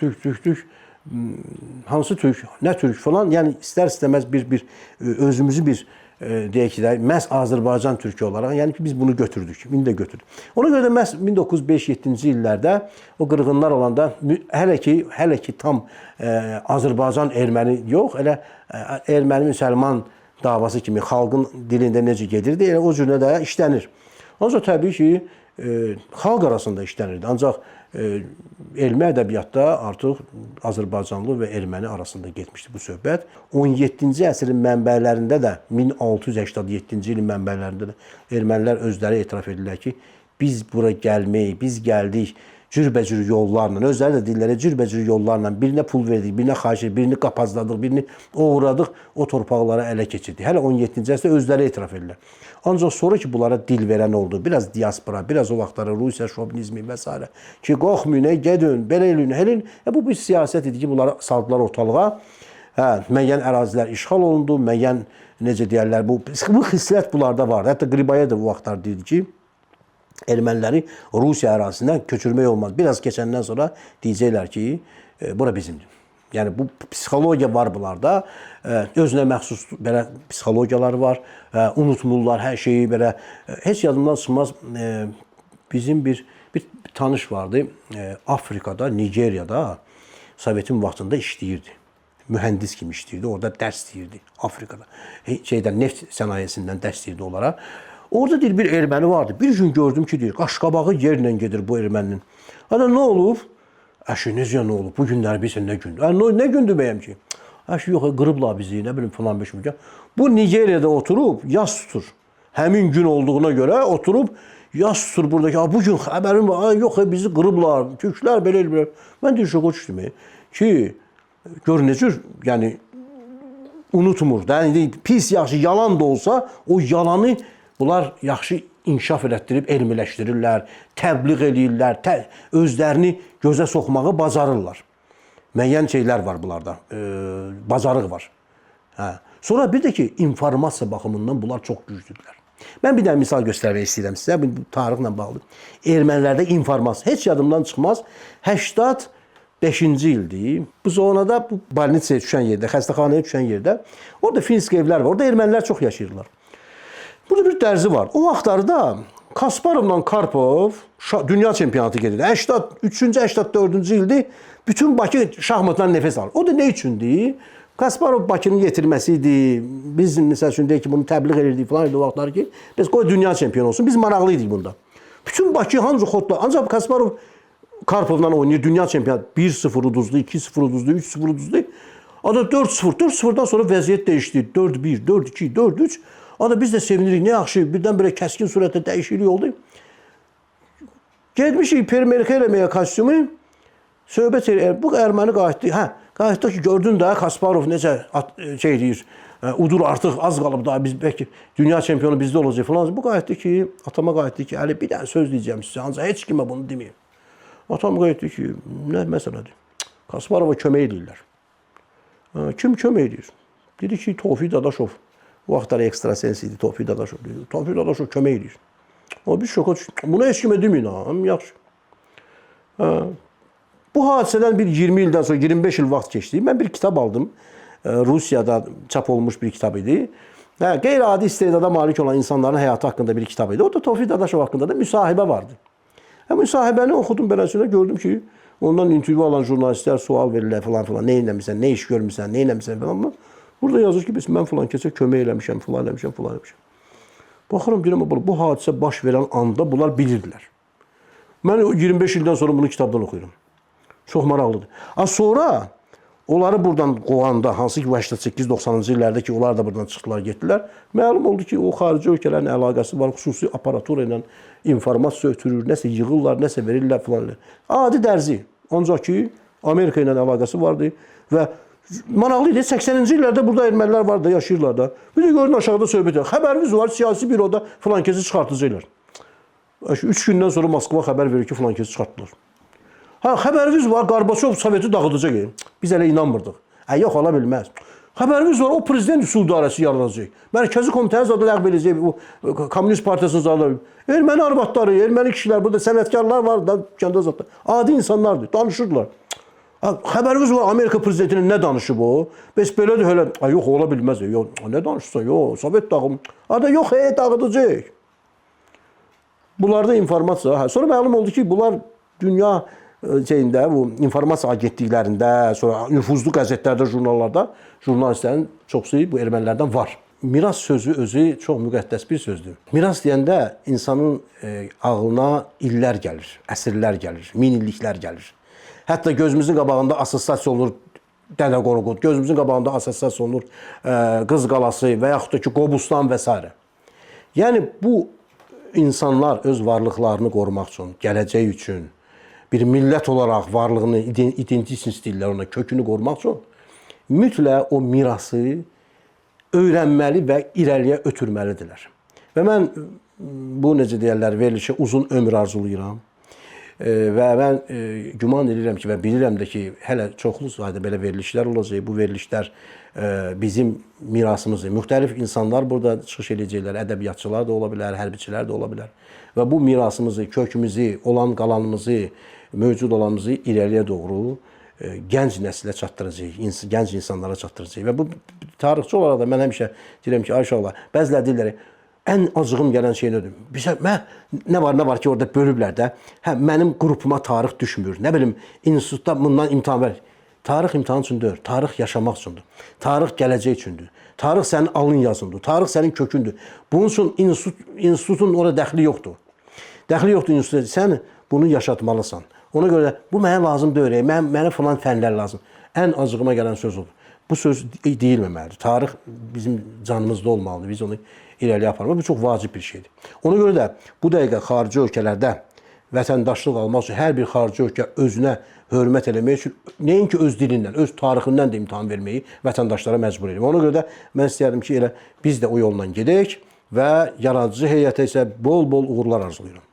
hansı türk, nə türk falan, yəni istər-istəməz bir özümüzü bir deyək ki də, məhz Azərbaycan türkü olaraq, yəni ki, biz bunu götürdük, indi də götürdük. Ona görə də məhz 1905-7-ci illərdə o qırğınlar olanda, hələ ki tam Azərbaycan erməni yox, elə erməni-müsəlman davası kimi xalqın dilində necə gedirdi, elə o cürlə də işlənir. Ancaq təbii ki, xalq arasında işlənirdi. Ancaq elmi ədəbiyyatda artıq Azərbaycanlı və erməni arasında getmişdi bu söhbət. 17-ci əsrin mənbələrində də, 1687-ci ilin mənbələrində də ermənilər özləri etiraf edirlər ki, biz bura gəlmək, biz gəldik cürbəcür yollarla, özləri də dillərə cürbəcür yollarla birinə pul verdik, birinə xahiş etdik, birini qapazladıq, birini uğradıq, o torpaqlara ələ keçirdik. Hələ 17-ci əsrdə özləri etiraf edirlər. Ancaq sonra ki, bunlara dil verən oldu, biraz diaspora, biraz o vaxtları Rusiya şovinizmi və s. ki, qorxmayın, gedin, belə eləyin, eləyin. Bu bir siyasət idi ki, bunları saldılar ortalığa. Müəyyən ərazilər işğal olundu, müəyyən, necə deyərlər, bu xislət bunlarda vardı. Hətta Qribayev də bu vaxtlar deyirdi ki, erməniləri Rusiya ərazisindən köçürmək olmaz. Biraz keçəndən sonra deyəcəklər ki, bura bizimdir. Yəni bu psixologiya var bunlarda. Özünə məxsus belə psixologiyalar var. Unutmurlar hər şeyi belə. Heç yadımdan çıxmaz. Bizim bir tanış vardı. Afrikada, Nigeriyada Sovetin vaxtında işləyirdi. Mühəndis kimi işləyirdi. Orada dərs deyirdi Afrikada. Neft sənayesindən dərs deyirdi onlara. Orada deyir bir erməni vardı. Bir gün gördüm ki, deyir, qaşqabağı yerlə gedir bu erməninin. Hada nə olub? Əşi, necə nə olub? Bu günlər bilsən nə gündür? Nə gündür bəyəm ki? Əşi, yox, qırıblar bizi, nə bilim falan beş mükən. Bu Nigeriyada oturub, yas tutur. Həmin gün olduğuna görə oturub, yas tutur buradakı. Bu gün xəbərim var, yox, bizi qırıblar, türklər belə elbilər. Mən deyir, şoka düşdüm ki, gör necə, yəni, unutmur. Yəni, pis, yaxşı, yalan da olsa, o yalanı bunlar yaxşı inkişaf elətdirib, elmiləşdirirlər, təbliğ eləyirlər, özlərini gözə soxmağı bacarırlar. Müəyyən şeylər var bunlarda, bacarıq var. Sonra bir də ki, informasiya baxımından bunlar çox güclüdürlər. Mən bir dənə misal göstərmək istəyirəm sizə, bu tarixlə bağlı. Ermənilərdə informasiya, heç yadımdan çıxmaz, 85-ci ildir. Bu zonada, bu balnitsaya düşən yerdə, xəstəxanaya düşən yerdə, orada finsk evlər var, orada ermənilər çox yaşayırlar. Burada bir dərzi var. O vaxtlarda Kasparovla Karpov dünya çempionatı gedirdi. 83-cü, 84-cü ildir. Bütün Bakı şahmatdan nəfəs alır. O da nə üçündür? Kasparov Bakının yetirməsi idi. Biz məsəl üçün deyək ki, bunu təbliğ edirdik falan idi o vaxtlar ki, biz qoy dünya çempionu olsun. Biz maraqlı idik bunda. Bütün Bakı hansı xodla, ancaq Kasparov Karpovla oynayır dünya çempionatı. 1-0 uduzdu, 2-0 uduzdu, 3-0 uduzdu. O da 4-0. 4-0'dan sonra vəziyyət dəyişdi. 4-1, 4-2, 4-3. O da biz də sevinirik, nə yaxşı, birdən belə kəskin surətdə dəyişiklik oldu. Getmişik Permerxə eləməyə kostyumu, söhbət edir, bu erməni qayıtdı. Qayıtdı ki, gördün də Kasparov necə şey deyir, udur artıq, az qalıb daha, biz bəlkə dünya çempionu bizdə olacaq falan. Bu qayıtdı ki, atama qayıtdı ki, Əli bir dənə söz deyəcəm sizə, ancaq heç kimə bunu deməyim. Atam qayıtdı ki, nə məsələdir? Kasparova kömək edirlər. Kim kömək edir? Dedi ki, Tofiq Dadaşov. Bu vaxtlar ekstrasens idi, Tofiq Dadaşov. Tofiq Dadaşov kömək edir. O biz şoka düşdük. Buna heç kimə deməyin, yaxşı. Bu hadisədən bir 20 ildən sonra 25 il vaxt keçdi. Mən bir kitab aldım. Rusiyada çap olmuş bir kitab idi. Qeyri-adi istedada malik olan insanların həyatı haqqında bir kitab idi. Orada Tofiq Dadaşov haqqında da müsahibə vardı. Müsahibəni oxudum beləsində gördüm ki, ondan intervyu alan jurnalistlər sual verirlər falan filan. Nə eləmisən, nə iş görmüsən, nə eləmisən falan. Burada yazır ki, mən filan kəsə kömək eləmişəm, filan eləmişəm, filan eləmişəm. Baxıram, deyirəm, bu hadisə baş verən anda bunlar bilirdilər. Mən 25 ildən sonra bunu kitabdan oxuyuram. Çox maraqlıdır. Sonra onları buradan qovanda, hansı ki 88-90-cı illərdə ki, onlar da buradan çıxdılar, getdilər. Məlum oldu ki, o xarici ölkələrin əlaqəsi var, xüsusi aparatura ilə informasiya ötürür, nəsə yığırlar, nəsə verirlər filan. Adi dərzi. Ancaq ki, Amerika ilə əlaqəsi vardı və maraqlı idi. 80-ci illərdə burada ermənilər var da, yaşayırlar da. Bir də görün aşağıda söhbət edir. Xəbərimiz var, siyasi büroda filan kesi çıxartacaqlar. 3 gündən sonra Moskva xəbər verir ki, filan kesi çıxartdılar. Xəbərimiz var, Qarbaçov Soveti dağıdacaq. Biz elə inanmırdıq. Yox, ola bilməz. Xəbərimiz var, o prezident üsul idarəsi yaradacaq. Mərkəzi komitənin zadı ləğv edəcək, bu Komünist Partiyasının zadı. Erməni arvadları, erməni kişilər, burada sənətkarlar var da, kəndə zadı. Adi insanlardır, danışırdılar. Xəbərimiz var, Amerika prezidentinin nə danışıb o? Bəs belədir, elə, yox, ola bilməz. Nə danışırsan, yox, Sovet dağım. Yox, dağıdacaq. Bunlarda informasiya. Sonra məlum oldu ki, bunlar dünya şeyində, bu informasiya agentliklərində, sonra nüfuzlu qəzetlərdə, jurnallarda jurnalistlərin çoxsu bu ermənilərdən var. Miras sözü özü çox müqəddəs bir sözdür. Miras deyəndə insanın ağlına illər gəlir, əsrlər gəlir, min illiklər gəlir. Hətta gözümüzün qabağında assosiasiya olunur Dədə Qorqud, gözümüzün qabağında assosiasiya olunur Qız Qalası və yaxud da ki Qobustan və s. Yəni bu insanlar öz varlıqlarını qorumaq üçün, gələcək üçün, bir millət olaraq varlığını, identitet istəyirlər ona, kökünü qorumaq üçün mütləq o mirası öyrənməli və irəliyə ötürməlidirlər. Və mən bu, necə deyərlər, verilişə uzun ömür arzulayıram. Və mən güman edirəm ki, və bilirəm də ki, hələ çoxlu sayda belə verilişlər olacaq. Bu verilişlər bizim mirasımızdır. Müxtəlif insanlar burada çıxış edəcəklər. Ədəbiyyatçılar da ola bilər, hərbiçilər də ola bilər. Və bu mirasımızı, kökümüzü, olan qalanımızı, mövcud olanımızı irəliyə doğru gənc nəslə çatdıracaq, gənc insanlara çatdıracaq. Və bu tarixçi olaraq da mən həmişə deyirəm ki, ay uşaqlar, bəzilər deyirlər, ən acığım gələn şey nədir? Bizə nə var ki, orada bölüblər də. Mənim qrupuma tarix düşmür. Nə bilim, institutda bundan imtahan ver. Tarix imtahan üçün deyil, tarix yaşamaq üçündür. Tarix gələcək üçündür. Tarix sənin alın yazındır. Tarix sənin kökündür. Bunun üçün institutun orada dəxli yoxdur. Dəxli yoxdur institutda. Sən bunu yaşatmalısan. Ona görə bu mənə lazım deyil, mənə falan fənlər lazım. Ən acığıma gələn söz odur. Bu söz deyilməməlidir. Tarix bizim canımızda olmalıdır. Biz onu irəliyə aparmalıyıq. Bu çox vacib bir şeydir. Ona görə də bu dəqiqə xarici ölkələrdə vətəndaşlıq almaq üçün hər bir xarici ölkə özünə hörmət eləmək üçün nəinki öz dilindən, öz tarixindən də imtahan verməyi vətəndaşlara məcbur edir. Ona görə də mən istəyərdim ki, elə biz də o yolla gedək və yaradıcı heyətə isə bol-bol uğurlar arzulayıram.